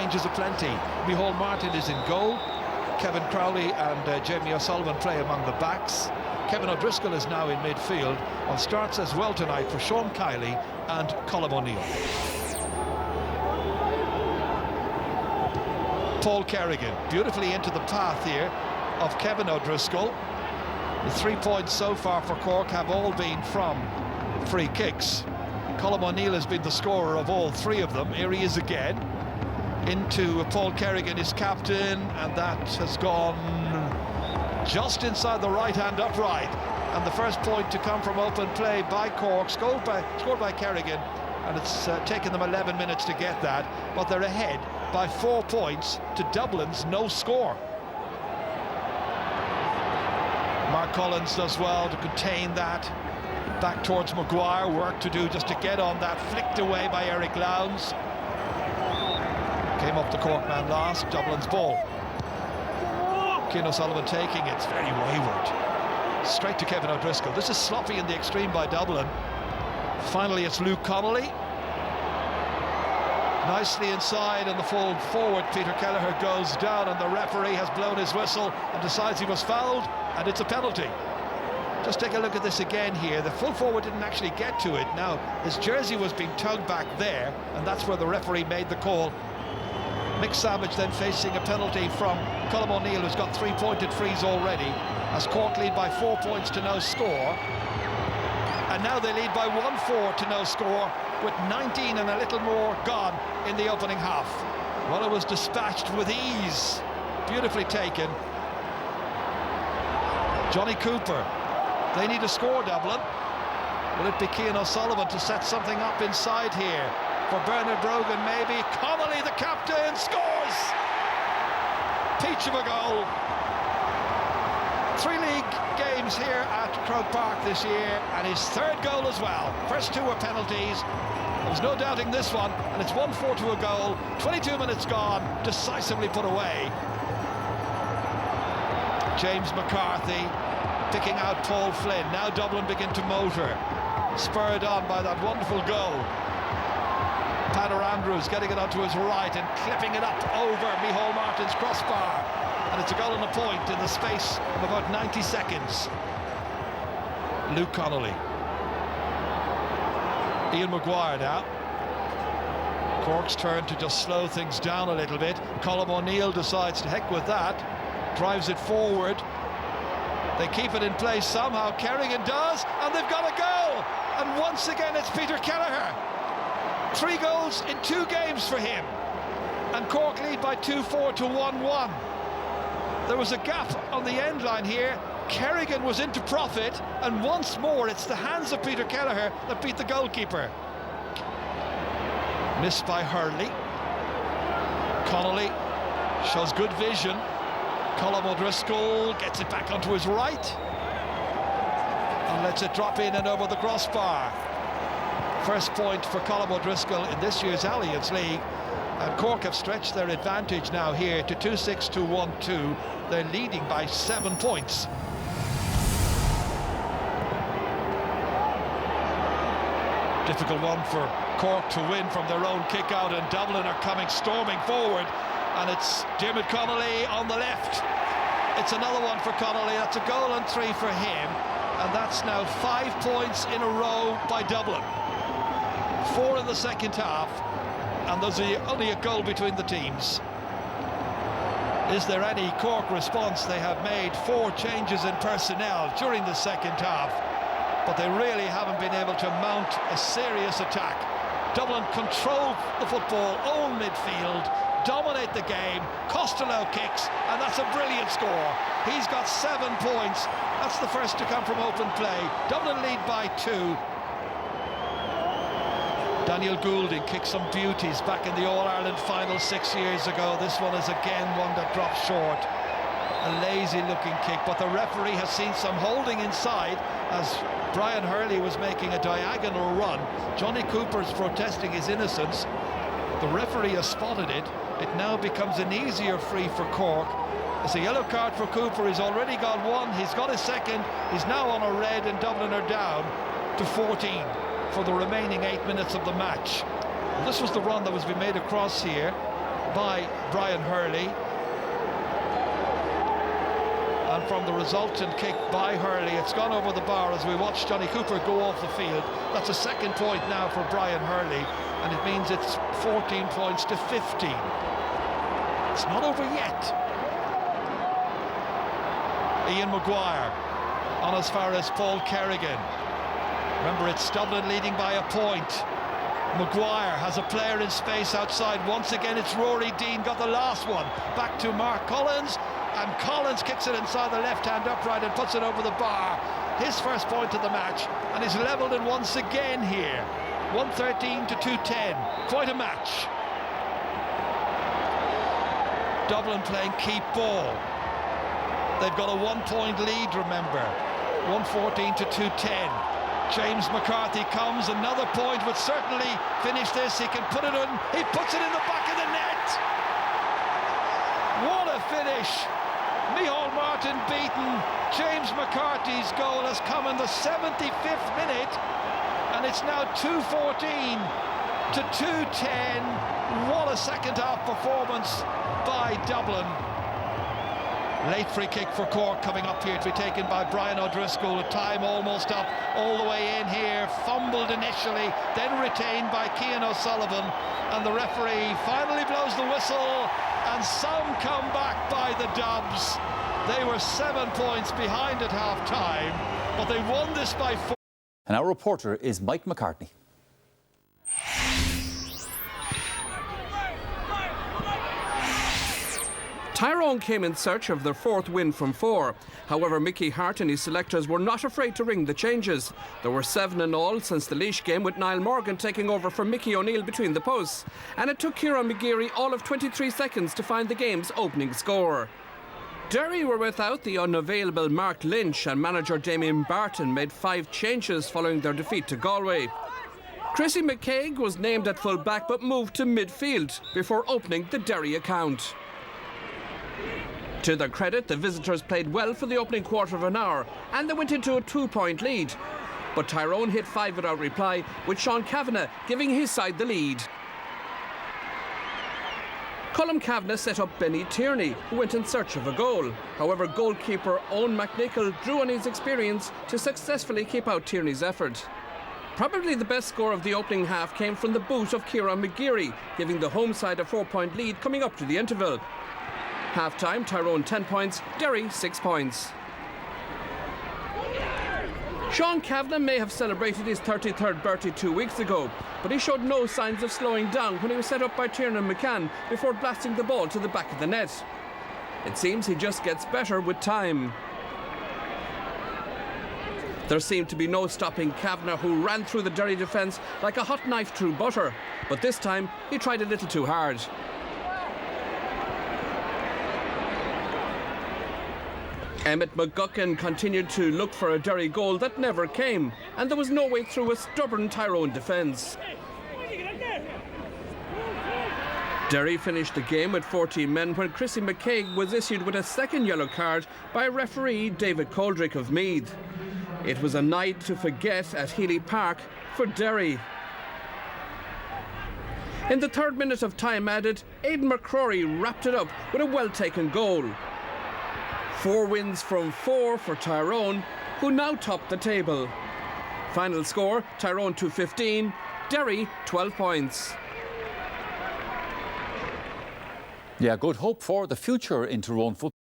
changes aplenty. Micheál Martin is in goal. Kevin Crowley and Jamie O'Sullivan play among the backs. Kevin O'Driscoll is now in midfield and starts as well tonight for Sean Kiley and Colm O'Neill. Paul Kerrigan beautifully into the path here of Kevin O'Driscoll. The 3 points so far for Cork have all been from free kicks. Colm O'Neill has been the scorer of all three of them. Here he is again. Into Paul Kerrigan, his captain, and that has gone just inside the right-hand upright. And the first point to come from open play by Cork, scored by Kerrigan, and it's taken them 11 minutes to get that, but they're ahead by 4 points to Dublin's no score. Mark Collins does well to contain that. Back towards Maguire, work to do just to get on that, flicked away by Eric Lowndes. Came up the Cork man last, Dublin's ball. Cian O'Sullivan taking it, it's very wayward. Straight to Kevin O'Driscoll. This is sloppy in the extreme by Dublin. Finally it's Luke Connolly. Nicely inside, and the full forward Peter Kelleher goes down, and the referee has blown his whistle and decides he was fouled, and it's a penalty. Just take a look at this again here. The full forward didn't actually get to it. Now, his jersey was being tugged back there, and that's where the referee made the call. Mick Savage then facing a penalty from Colm O'Neill, who's got 3 pointed frees already, as Cork lead by 4 points to no score. And now they lead by 1-4 to no score, with 19 and a little more gone in the opening half. Well, it was dispatched with ease. Beautifully taken. Johnny Cooper. They need a score, Dublin. Will it be Cian O'Sullivan to set something up inside here? For Bernard Brogan, maybe. Connolly, the captain, scores! Peach of a goal. 3 league games here at Croke Park this year, and his third goal as well. First 2 were penalties. There's no doubting this one, and it's 1-4 to a goal. 22 minutes gone, decisively put away. James McCarthy picking out Paul Flynn. Now Dublin begin to motor, spurred on by that wonderful goal. Tanner Andrews getting it onto his right and clipping it up over Micheál Martin's crossbar. And it's a goal and a point in the space of about 90 seconds. Luke Connolly. Ian Maguire now. Cork's turn to just slow things down a little bit. Colm O'Neill decides to heck with that. Drives it forward. They keep it in place somehow. Kerrigan does, and they've got a goal. And once again, it's Peter Kelleher. 3 goals in 2 games for him. And Cork lead by 2-4 to 1-1. There was a gap on the end line here. Kerrigan was into profit, and once more it's the hands of Peter Kelleher that beat the goalkeeper. Missed by Hurley. Connolly shows good vision. Colm O'Driscoll gets it back onto his right and lets it drop in and over the crossbar. First point for Colm O'Driscoll in this year's Alliance League. And Cork have stretched their advantage now here to 2-6 to 1-2. They're leading by 7 points. Difficult one for Cork to win from their own kick out, and Dublin are coming storming forward. And it's Dermot Connolly on the left. It's another one for Connolly. That's a goal and 3 for him. And that's now 5 points in a row by Dublin. 4 in the second half. And there's only a goal between the teams. Is there any Cork response? They have made 4 changes in personnel during the second half, but they really haven't been able to mount a serious attack. Dublin control the football, own midfield, dominate the game. Costello kicks, and that's a brilliant score. He's got 7 points. That's the first to come from open play. Dublin lead by 2. Daniel Goulding kicks some beauties back in the All-Ireland final 6 years ago. This one is again one that drops short. A lazy looking kick, but the referee has seen some holding inside as Brian Hurley was making a diagonal run. Johnny Cooper's protesting his innocence. The referee has spotted it. It now becomes an easier free for Cork. It's a yellow card for Cooper. He's already got 1. He's got his second. He's now on a red, and Dublin are down to 14 for the remaining 8 minutes of the match. Well, this was the run that was being made across here. by Brian Hurley. And from the resultant kick by Hurley, it's gone over the bar as we watch Johnny Cooper go off the field. That's a second point now for Brian Hurley, and it means it's 14 points to 15. It's not over yet. Ian Maguire on as far as Paul Kerrigan. Remember, it's Dublin leading by a point. Maguire has a player in space outside. Once again, it's Rory Dean, got the last one. Back to Mark Collins, and Collins kicks it inside the left-hand upright and puts it over the bar. His first point of the match, and he's levelled it once again here. 113 to 210. Quite a match. Dublin playing keep ball. They've got a 1 point lead, remember. 114 to 210. James McCarthy comes, another point would certainly finish this. He can put it in, he puts it in the back of the net. What a finish. Micheál Martin beaten. James McCarthy's goal has come in the 75th minute, and it's now 214 to 210. What a second half performance by Dublin. Late free kick for Cork coming up here to be taken by Brian O'Driscoll, with time almost up, all the way in here, fumbled initially, then retained by Cian O'Sullivan, and the referee finally blows the whistle, and some come back by the Dubs. They were 7 points behind at half-time, but they won this by 4. And our reporter is Mike McCartney. Tyrone came in search of their fourth win from 4. However, Mickey Hart and his selectors were not afraid to ring the changes. There were 7 in all since the Laois game, with Niall Morgan taking over for Mickey O'Neill between the posts. And it took Kieran McGeary all of 23 seconds to find the game's opening score. Derry were without the unavailable Mark Lynch, and manager Damien Barton made 5 changes following their defeat to Galway. Chrissy McCaig was named at full back but moved to midfield before opening the Derry account. To their credit, the visitors played well for the opening quarter of an hour, and they went into a 2-point lead. But Tyrone hit 5 without reply, with Sean Kavanagh giving his side the lead. Colm Kavanagh set up Benny Tierney, who went in search of a goal. However, goalkeeper Owen McNichol drew on his experience to successfully keep out Tierney's effort. Probably the best score of the opening half came from the boot of Kieran McGeary, giving the home side a 4-point lead coming up to the interval. Half-time, Tyrone 10 points, Derry 6 points. Sean Kavanagh may have celebrated his 33rd birthday 2 weeks ago, but he showed no signs of slowing down when he was set up by Tiernan McCann before blasting the ball to the back of the net. It seems he just gets better with time. There seemed to be no stopping Kavanagh, who ran through the Derry defence like a hot knife through butter, but this time he tried a little too hard. Emmett McGuckin continued to look for a Derry goal that never came, and there was no way through a stubborn Tyrone defence. Derry finished the game with 14 men when Chrissy McCaig was issued with a second yellow card by referee David Coldrick of Meath. It was a night to forget at Healy Park for Derry. In the 3rd minute of time added, Aidan McCrory wrapped it up with a well-taken goal. 4 wins from 4 for Tyrone, who now top the table. Final score, Tyrone 215, Derry 12 points. Yeah, good hope for the future in Tyrone football.